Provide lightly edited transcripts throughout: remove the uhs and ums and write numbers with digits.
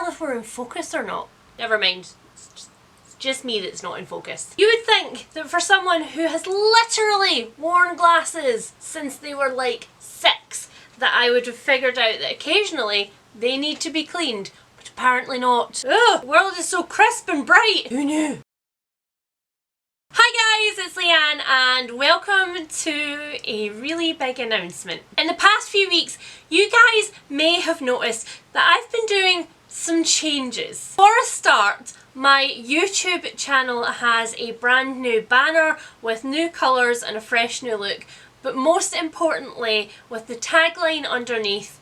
tell if we're in focus or not. Never mind. It's just me that's not in focus. You would think that for someone who has literally worn glasses since they were like 6, that I would have figured out that occasionally they need to be cleaned, but apparently not. Ugh, the world is so crisp and bright. Who knew? Hi guys, it's Leanne and welcome to a really big announcement. In the past few weeks, you guys may have noticed that I've been doing some changes. For a start, my YouTube channel has a brand new banner with new colours and a fresh new look, but most importantly with the tagline underneath,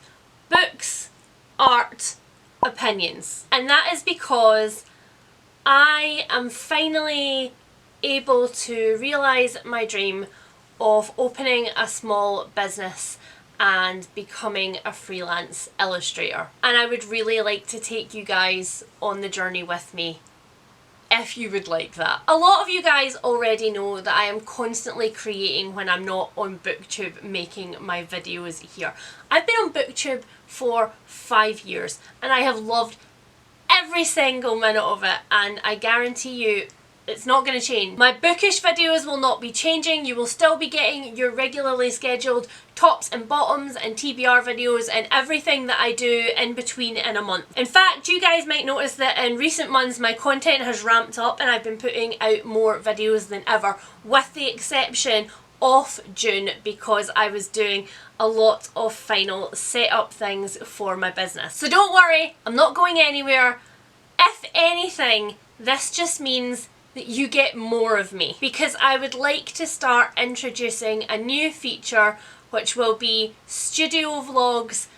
books, art, opinions. And that is because I am finally able to realise my dream of opening a small business and becoming a freelance illustrator. And I would really like to take you guys on the journey with me, if you would like that. A lot of you guys already know that I am constantly creating when I'm not on BookTube making my videos here. I've been on BookTube for 5 years and I have loved every single minute of it, and I guarantee you it's not going to change. My bookish videos will not be changing. You will still be getting your regularly scheduled tops and bottoms and TBR videos and everything that I do in between in a month. In fact, you guys might notice that in recent months my content has ramped up and I've been putting out more videos than ever, with the exception of June, because I was doing a lot of final setup things for my business. So don't worry, I'm not going anywhere. If anything, this just means that you get more of me, because I would like to start introducing a new feature which will be studio vlogs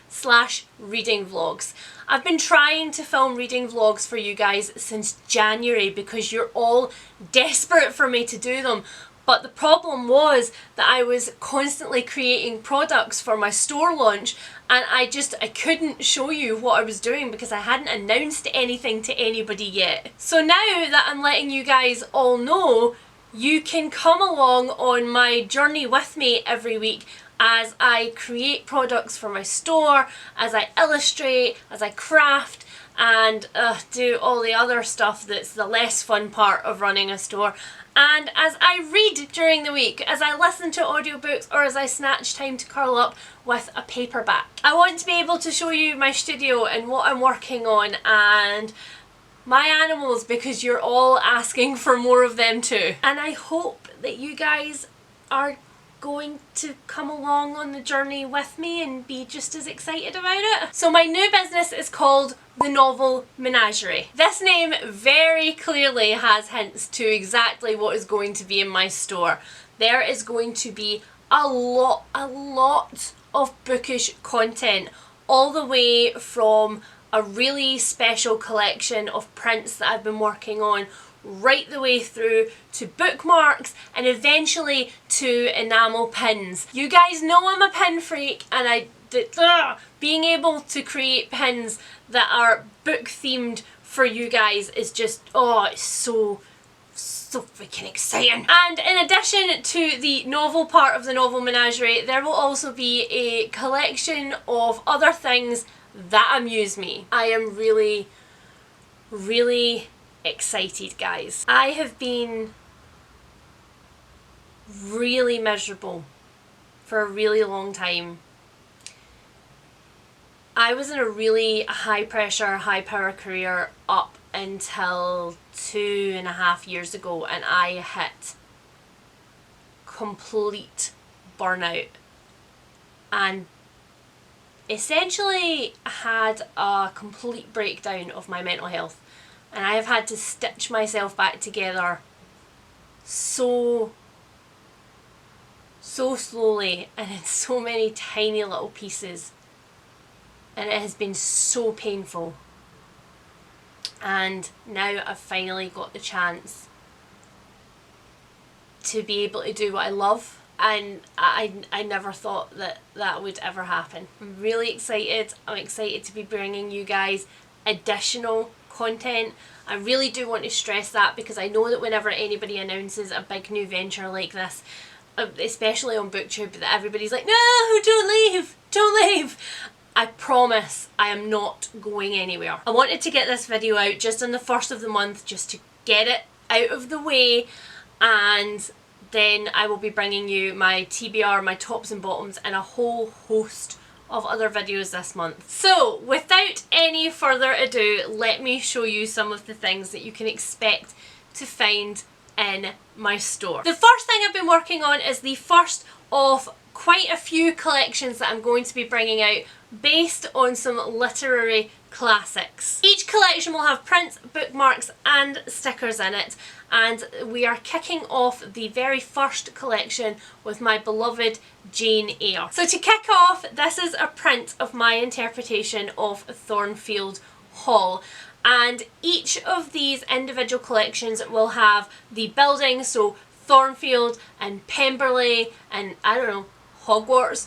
/ reading vlogs. I've been trying to film reading vlogs for you guys since January because you're all desperate for me to do them. But the problem was that I was constantly creating products for my store launch and I couldn't show you what I was doing because I hadn't announced anything to anybody yet. So now that I'm letting you guys all know, you can come along on my journey with me every week as I create products for my store, as I illustrate, as I craft, and do all the other stuff that's the less fun part of running a store. And as I read during the week, as I listen to audiobooks, or as I snatch time to curl up with a paperback. I want to be able to show you my studio and what I'm working on and my animals, because you're all asking for more of them too. And I hope that you guys are going to come along on the journey with me and be just as excited about it. So my new business is called The Novel Menagerie. This name very clearly has hints to exactly what is going to be in my store. There is going to be a lot of bookish content, all the way from a really special collection of prints that I've been working on, right the way through to bookmarks and eventually to enamel pins. You guys know I'm a pin freak, and being able to create pins that are book themed for you guys is just, it's so freaking exciting. And in addition to the novel part of the Novel Menagerie, there will also be a collection of other things that amuse me. I am really excited, guys. I have been really miserable for a really long time. I was in a really high pressure, high power career up until 2.5 years ago, and I hit complete burnout and essentially had a complete breakdown of my mental health. And I have had to stitch myself back together so slowly and in so many tiny little pieces. And it has been so painful. And now I've finally got the chance to be able to do what I love. And I never thought that would ever happen. I'm really excited. I'm excited to be bringing you guys additional content. I really do want to stress that, because I know that whenever anybody announces a big new venture like this, especially on BookTube, that everybody's like, no, don't leave. I promise I am not going anywhere. I wanted to get this video out just on the 1st of the month, just to get it out of the way, and then I will be bringing you my TBR, my tops and bottoms, and a whole host of other videos this month. So without any further ado, let me show you some of the things that you can expect to find in my store. The first thing I've been working on is the first of quite a few collections that I'm going to be bringing out based on some literary classics. Each collection will have prints, bookmarks and stickers in it, and we are kicking off the very first collection with my beloved Jane Eyre. So to kick off, this is a print of my interpretation of Thornfield Hall, and each of these individual collections will have the building, so Thornfield and Pemberley and I don't know, Hogwarts,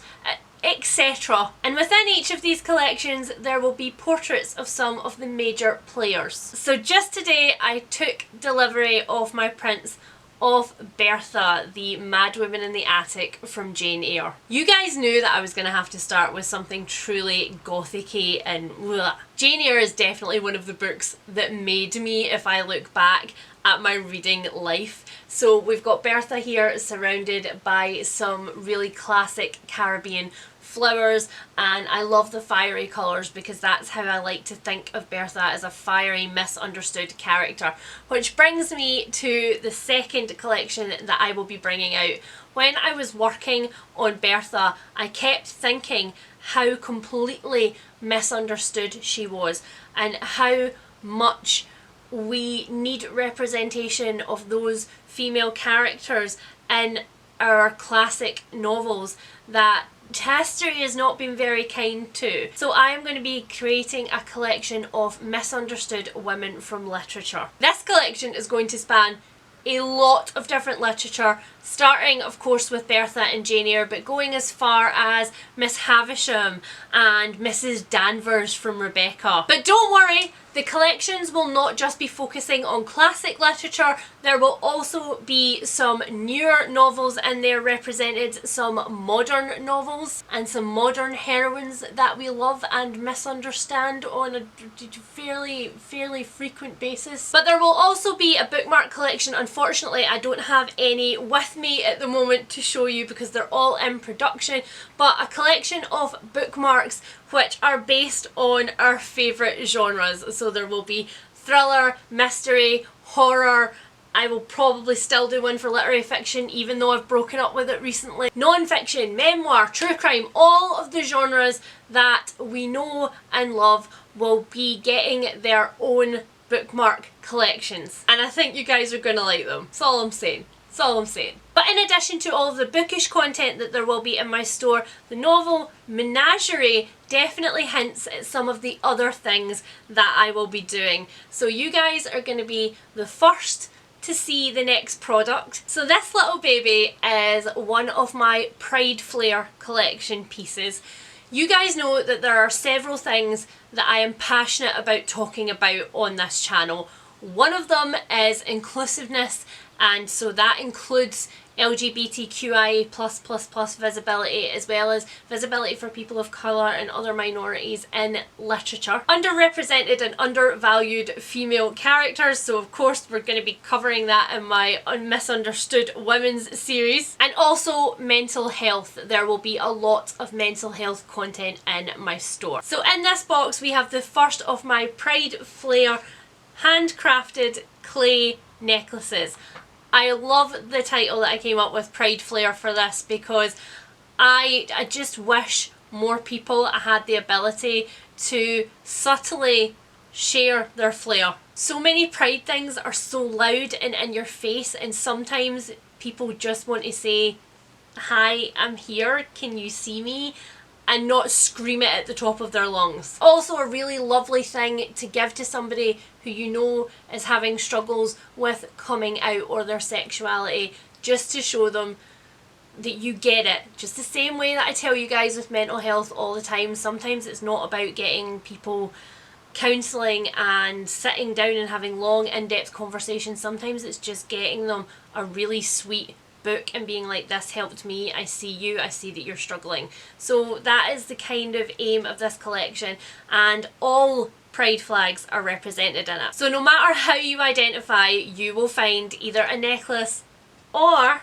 etc. And within each of these collections there will be portraits of some of the major players. So just today I took delivery of my prints of Bertha, the Mad Woman in the Attic from Jane Eyre. You guys knew that I was going to have to start with something truly gothic-y and blah. Jane Eyre is definitely one of the books that made me, if I look back at my reading life. So we've got Bertha here surrounded by some really classic Caribbean flowers, and I love the fiery colours because that's how I like to think of Bertha, as a fiery, misunderstood character. Which brings me to the second collection that I will be bringing out. When I was working on Bertha, I kept thinking how completely misunderstood she was and how much we need representation of those female characters in our classic novels that history has not been very kind to. So I am going to be creating a collection of misunderstood women from literature. This collection is going to span a lot of different literature, starting of course with Bertha and Jane Eyre, but going as far as Miss Havisham and Mrs. Danvers from Rebecca. But don't worry, the collections will not just be focusing on classic literature, there will also be some newer novels in there represented, some modern novels and some modern heroines that we love and misunderstand on a fairly frequent basis. But there will also be a bookmark collection. Unfortunately I don't have any with me at the moment to show you because they're all in production, but a collection of bookmarks which are based on our favourite genres. So there will be thriller, mystery, horror. I will probably still do one for literary fiction even though I've broken up with it recently. Non-fiction, memoir, true crime, all of the genres that we know and love will be getting their own bookmark collections. And I think you guys are going to like them. That's all I'm saying. That's all I'm saying. But in addition to all of the bookish content that there will be in my store, the novel menagerie definitely hints at some of the other things that I will be doing. So you guys are going to be the first to see the next product. So this little baby is one of my Pride Flare collection pieces. You guys know that there are several things that I am passionate about talking about on this channel. One of them is inclusiveness, and so that includes LGBTQIA+++ visibility, as well as visibility for people of colour and other minorities in literature. Underrepresented and undervalued female characters, so of course we're going to be covering that in my Misunderstood Women's series. And also mental health. There will be a lot of mental health content in my store. So in this box we have the first of my Pride Flare handcrafted clay necklaces. I love the title that I came up with, Pride Flare, for this because I just wish more people had the ability to subtly share their flair. So many pride things are so loud and in your face, and sometimes people just want to say, "Hi, I'm here, can you see me?" and not scream it at the top of their lungs. Also a really lovely thing to give to somebody who you know is having struggles with coming out or their sexuality, just to show them that you get it. Just the same way that I tell you guys with mental health all the time, sometimes it's not about getting people counselling and sitting down and having long in-depth conversations. Sometimes it's just getting them a really sweet book and being like, this helped me, I see you, I see that you're struggling. So that is the kind of aim of this collection, and all pride flags are represented in it. So no matter how you identify, you will find either a necklace or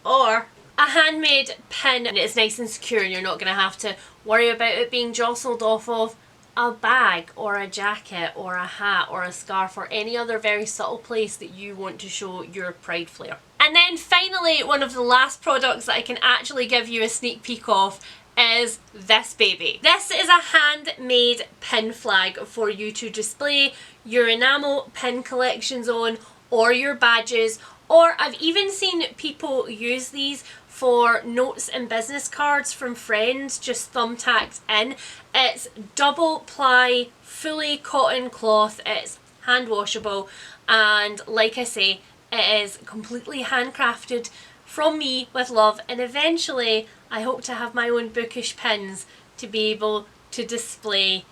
a handmade pin, and it's nice and secure and you're not going to have to worry about it being jostled off of a bag or a jacket or a hat or a scarf or any other very subtle place that you want to show your pride flair. And then finally, one of the last products that I can actually give you a sneak peek of is this baby. This is a handmade pin flag for you to display your enamel pin collections on, or your badges, or I've even seen people use these for notes and business cards from friends, just thumbtacked in. It's double ply, fully cotton cloth, it's hand washable, and like I say, it is completely handcrafted from me with love, and eventually I hope to have my own bookish pins to be able to display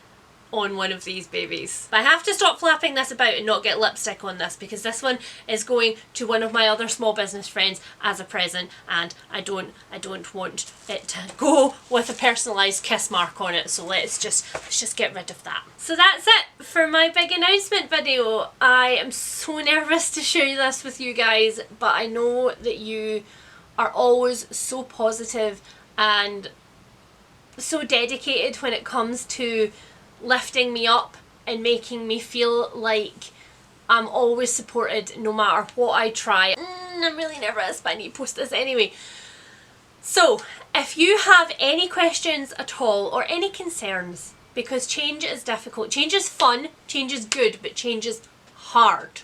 on one of these babies. But I have to stop flapping this about and not get lipstick on this, because this one is going to one of my other small business friends as a present, and I don't want it to go with a personalised kiss mark on it, so let's just get rid of that. So that's it for my big announcement video. I am so nervous to share this with you guys, but I know that you are always so positive and so dedicated when it comes to lifting me up and making me feel like I'm always supported no matter what I try. I'm really nervous, but I need to post this anyway. So if you have any questions at all or any concerns, because change is difficult, change is fun, change is good, but change is hard.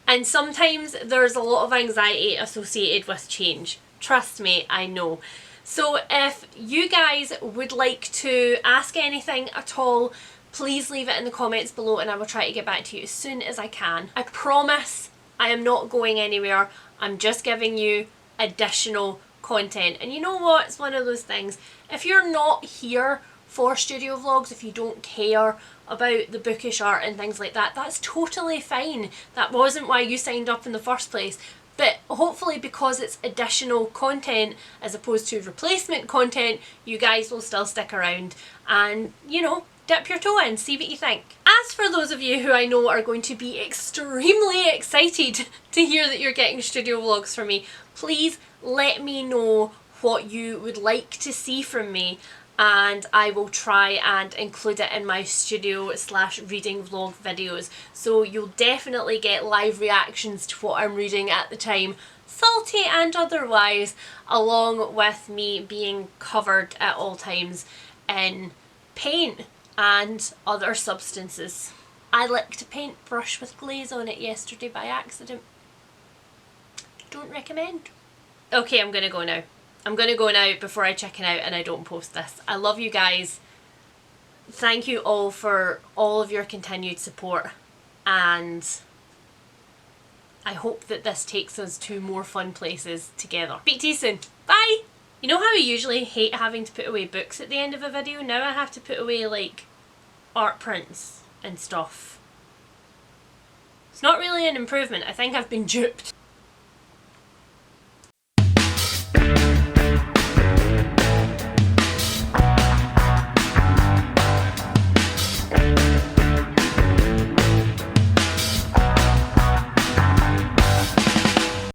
And sometimes there's a lot of anxiety associated with change. Trust me, I know. So if you guys would like to ask anything at all, please leave it in the comments below and I will try to get back to you as soon as I can. I promise I am not going anywhere. I'm just giving you additional content. And you know what? It's one of those things. If you're not here for studio vlogs, if you don't care about the bookish art and things like that, that's totally fine. That wasn't why you signed up in the first place. But hopefully, because it's additional content as opposed to replacement content, you guys will still stick around and, you know, dip your toe in, see what you think. As for those of you who I know are going to be extremely excited to hear that you're getting studio vlogs from me, please let me know what you would like to see from me, and I will try and include it in my studio / reading vlog videos. So you'll definitely get live reactions to what I'm reading at the time, salty and otherwise, along with me being covered at all times in paint and other substances. I licked a paintbrush with glaze on it yesterday by accident. Don't recommend. Okay, I'm gonna go now. I'm going to go now before I chicken out and I don't post this. I love you guys. Thank you all for all of your continued support, and I hope that this takes us to more fun places together. Speak to you soon. Bye! You know how I usually hate having to put away books at the end of a video? Now I have to put away like art prints and stuff. It's not really an improvement. I think I've been duped.